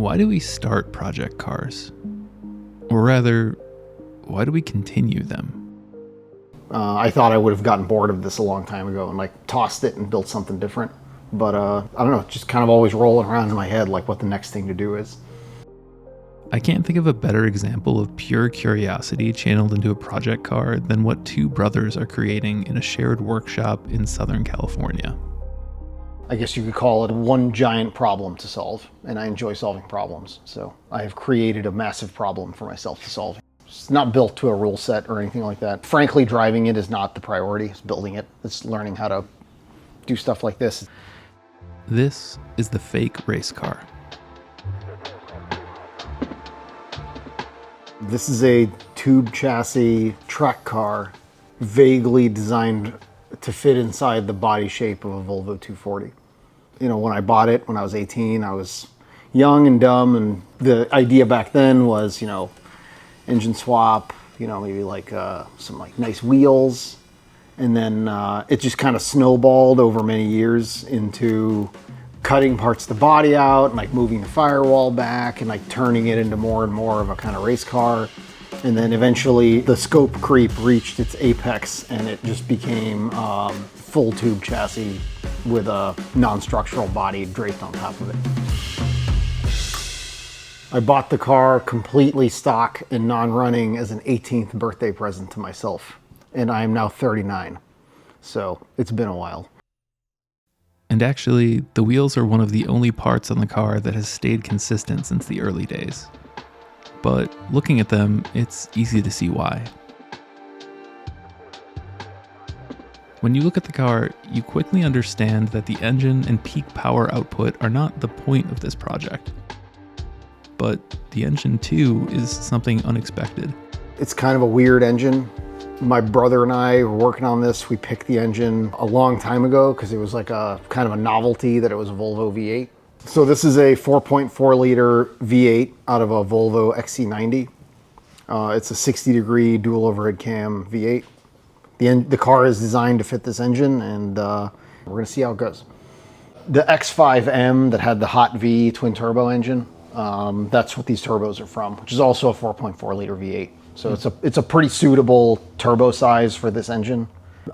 why do we start project cars? Or rather, why do we continue them? I thought I would have gotten bored of this a long time ago and like tossed it and built something different. But I don't know, just kind of always rolling around in my head like what the next thing to do is. I can't think of a better example of pure curiosity channeled into a project car than what two brothers are creating in a shared workshop in Southern California. I guess you could call it one giant problem to solve, and I enjoy solving problems. So I have created a massive problem for myself to solve. It's not built to a rule set or anything like that. Frankly, driving it is not the priority. It's building it. It's learning how to do stuff like this. This is the fake race car. This is a tube chassis track car, vaguely designed to fit inside the body shape of a Volvo 240. You know, when I bought it when I was 18, I was young and dumb, and the idea back then was, you know, engine swap, you know, maybe like some like nice wheels, and then it just kind of snowballed over many years into cutting parts of the body out and like moving the firewall back and like turning it into more and more of a kind of race car. And then eventually the scope creep reached its apex and it just became full tube chassis with a non-structural body draped on top of it. I bought the car completely stock and non-running as an 18th birthday present to myself. And I am now 39. So it's been a while. And actually, the wheels are one of the only parts on the car that has stayed consistent since the early days. But looking at them, it's easy to see why. When you look at the car, you quickly understand that the engine and peak power output are not the point of this project. But the engine too is something unexpected. It's kind of a weird engine. My brother and I were working on this. We picked the engine a long time ago because it was like a kind of a novelty that it was a Volvo V8. So this is a 4.4 liter V8 out of a Volvo XC90. It's a 60-degree dual overhead cam V8. The car is designed to fit this engine, and we're gonna see how it goes. The X5M that had the hot V twin turbo engine, that's what these turbos are from, which is also a 4.4 liter V8. So it's a pretty suitable turbo size for this engine.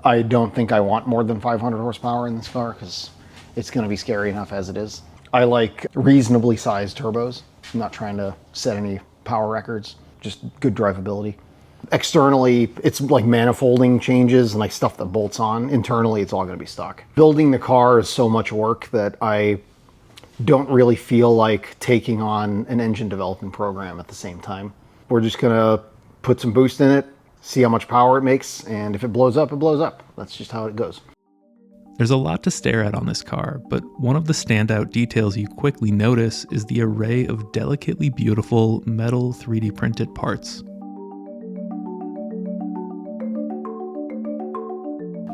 I don't think I want more than 500 horsepower in this car because it's going to be scary enough as it is. I like reasonably sized turbos. I'm not trying to set any power records, just good drivability. Externally, it's like manifolding changes and like stuff that bolts on. Internally, it's all going to be stock. Building the car is so much work that I don't really feel like taking on an engine development program at the same time. We're just going to put some boost in it, see how much power it makes, and if it blows up, it blows up. That's just how it goes. There's a lot to stare at on this car, but one of the standout details you quickly notice is the array of delicately beautiful metal 3D printed parts.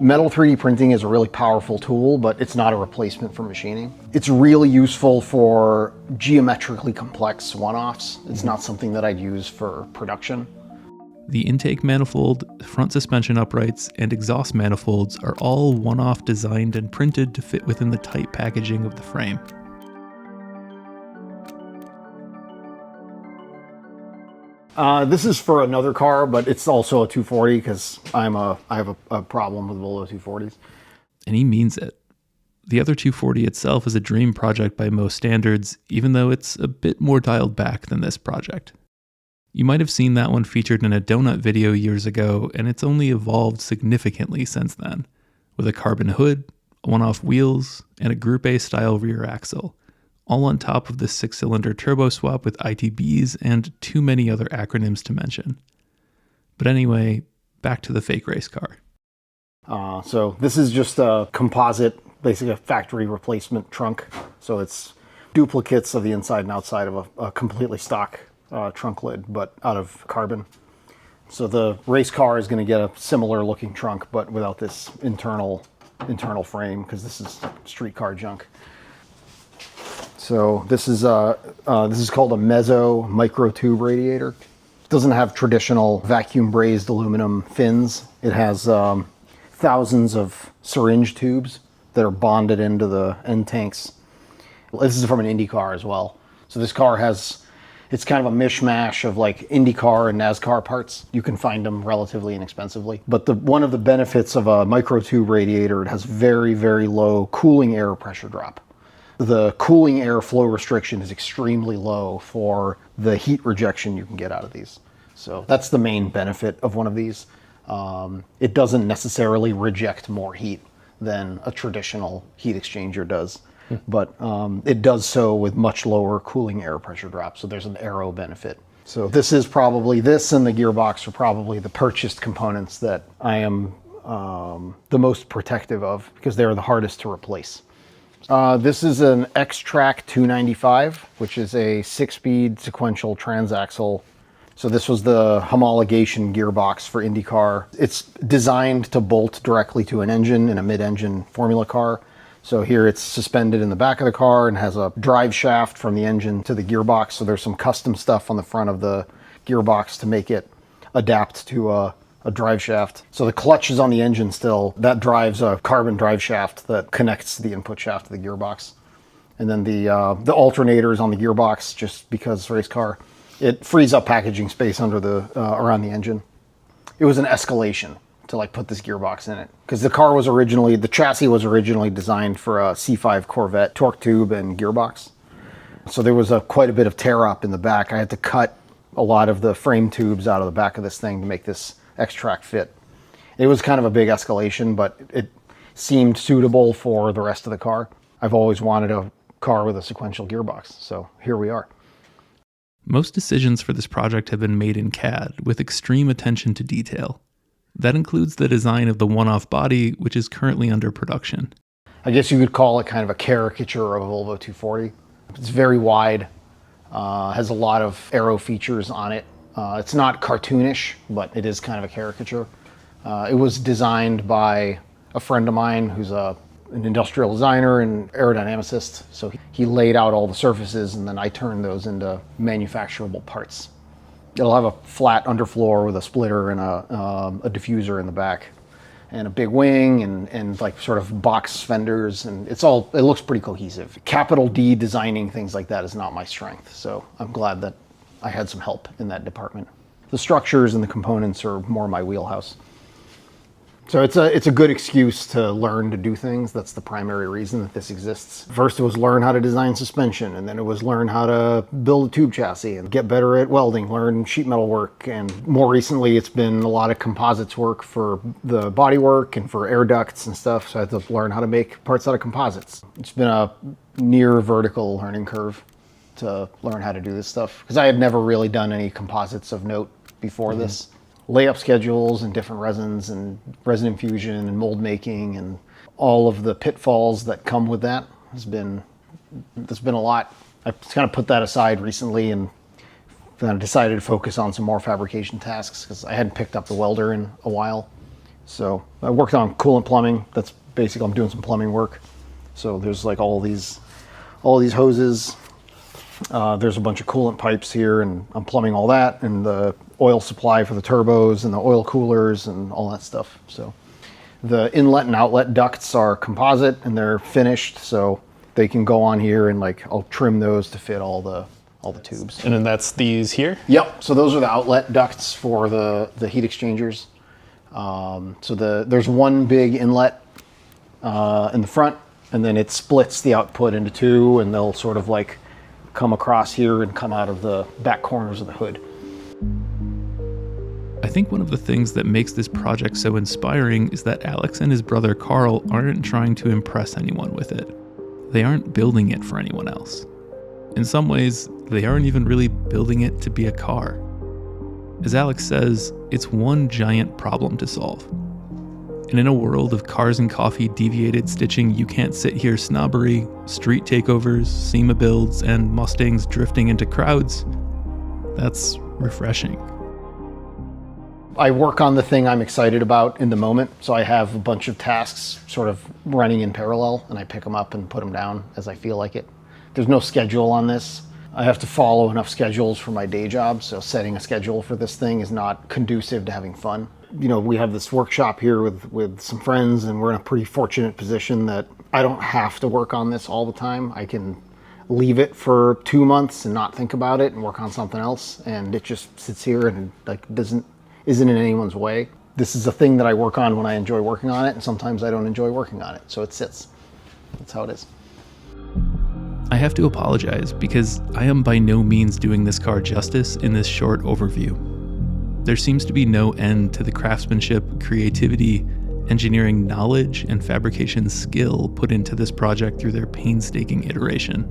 Metal 3D printing is a really powerful tool, but it's not a replacement for machining. It's really useful for geometrically complex one-offs. It's not something that I'd use for production. The intake manifold, front suspension uprights, and exhaust manifolds are all one-off designed and printed to fit within the tight packaging of the frame. This is for another car, but it's also a 240 because I have a problem with Volvo 240s. And he means it. The other 240 itself is a dream project by most standards, even though it's a bit more dialed back than this project. You might have seen that one featured in a donut video years ago, and it's only evolved significantly since then, with a carbon hood, one-off wheels, and a Group A style rear axle, all on top of the 6-cylinder turbo swap with ITBs and too many other acronyms to mention. But anyway, back to the fake race car. So this is just a composite, basically a factory replacement trunk. So it's duplicates of the inside and outside of a completely stock trunk lid, but out of carbon. So the race car is going to get a similar looking trunk, but without this internal frame, because this is street car junk. So this is called a meso micro tube radiator. It doesn't have traditional vacuum brazed aluminum fins. It has thousands of syringe tubes that are bonded into the end tanks. This is from an Indy Car as well. So this car it's kind of a mishmash of like Indy Car and NASCAR parts. You can find them relatively inexpensively. But one of the benefits of a micro tube radiator, it has very, very low cooling air pressure drop. The cooling air flow restriction is extremely low for the heat rejection you can get out of these. So that's the main benefit of one of these. It doesn't necessarily reject more heat than a traditional heat exchanger does. But it does so with much lower cooling air pressure drop, so there's an aero benefit. So this and the gearbox are probably the purchased components that I am the most protective of, because they're the hardest to replace. This is an Xtrac 295, which is a 6-speed sequential transaxle. So this was the homologation gearbox for Indy Car. It's designed to bolt directly to an engine in a mid-engine Formula car. So here it's suspended in the back of the car and has a drive shaft from the engine to the gearbox. So there's some custom stuff on the front of the gearbox to make it adapt to a drive shaft. So the clutch is on the engine still. That drives a carbon drive shaft that connects the input shaft to the gearbox. And then the alternator is on the gearbox, just because race car. It frees up packaging space under around the engine. It was an escalation to like put this gearbox in it, because the chassis was originally designed for a C5 Corvette torque tube and gearbox. So there was quite a bit of tear up in the back. I had to cut a lot of the frame tubes out of the back of this thing to make this Xtrac fit. It was kind of a big escalation, but it seemed suitable for the rest of the car. I've always wanted a car with a sequential gearbox, so here we are. Most decisions for this project have been made in CAD with extreme attention to detail. That includes the design of the one-off body, which is currently under production. I guess you could call it kind of a caricature of a Volvo 240. It's very wide, has a lot of aero features on it. It's not cartoonish, but it is kind of a caricature. It was designed by a friend of mine who's an industrial designer and aerodynamicist. So he laid out all the surfaces, and then I turned those into manufacturable parts. It'll have a flat underfloor with a splitter and a diffuser in the back, and a big wing and like sort of box fenders, and it looks pretty cohesive. Capital D designing things like that is not my strength, so I'm glad that I had some help in that department. The structures and the components are more my wheelhouse. So it's a good excuse to learn to do things. That's the primary reason that this exists. First it was learn how to design suspension, and then it was learn how to build a tube chassis and get better at welding, learn sheet metal work, and more recently it's been a lot of composites work for the bodywork and for air ducts and stuff. So I had to learn how to make parts out of composites. It's been a near vertical learning curve to learn how to do this stuff, because I had never really done any composites of note before this. Layup schedules and different resins and resin infusion and mold making and all of the pitfalls that come with that there's been a lot. I kind of put that aside recently and then I decided to focus on some more fabrication tasks, because I hadn't picked up the welder in a while. So I worked on coolant plumbing. That's basically, I'm doing some plumbing work. So there's like all these hoses. There's a bunch of coolant pipes here, and I'm plumbing all that, and the oil supply for the turbos and the oil coolers and all that stuff. So the inlet and outlet ducts are composite and they're finished, so they can go on here, and like I'll trim those to fit all the tubes. And then that's these here? Yep. So those are the outlet ducts for the heat exchangers. There's one big inlet in the front, and then it splits the output into two, and they'll sort of like come across here and come out of the back corners of the hood. I think one of the things that makes this project so inspiring is that Alex and his brother Carl aren't trying to impress anyone with it. They aren't building it for anyone else. In some ways, they aren't even really building it to be a car. As Alex says, it's one giant problem to solve. And in a world of cars and coffee deviated stitching you can't sit here snobbery, street takeovers, SEMA builds, and Mustangs drifting into crowds, that's refreshing. I work on the thing I'm excited about in the moment, so I have a bunch of tasks sort of running in parallel, and I pick them up and put them down as I feel like it. There's no schedule on this. I have to follow enough schedules for my day job, so setting a schedule for this thing is not conducive to having fun. You know, we have this workshop here with some friends, and we're in a pretty fortunate position that I don't have to work on this all the time. leave it for 2 months and not think about it and work on something else, and it just sits here and like isn't in anyone's way. This is a thing that I work on when I enjoy working on it, and sometimes I don't enjoy working on it, so it sits. That's how it is. I have to apologize because I am by no means doing this car justice in this short overview. There seems to be no end to the craftsmanship, creativity, engineering knowledge, and fabrication skill put into this project through their painstaking iteration.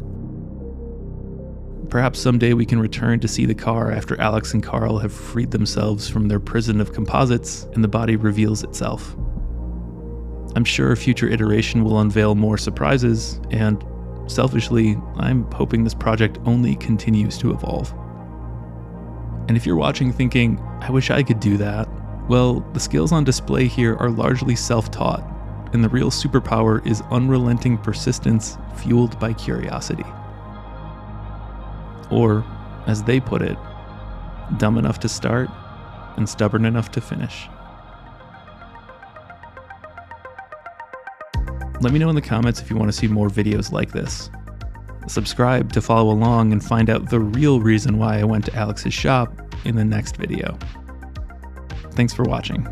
Perhaps someday we can return to see the car after Alex and Carl have freed themselves from their prison of composites and the body reveals itself. I'm sure a future iteration will unveil more surprises, and selfishly, I'm hoping this project only continues to evolve. And if you're watching thinking, I wish I could do that, well, the skills on display here are largely self-taught, and the real superpower is unrelenting persistence fueled by curiosity. Or, as they put it, dumb enough to start and stubborn enough to finish. Let me know in the comments if you want to see more videos like this. Subscribe to follow along and find out the real reason why I went to Alex's shop in the next video. Thanks for watching.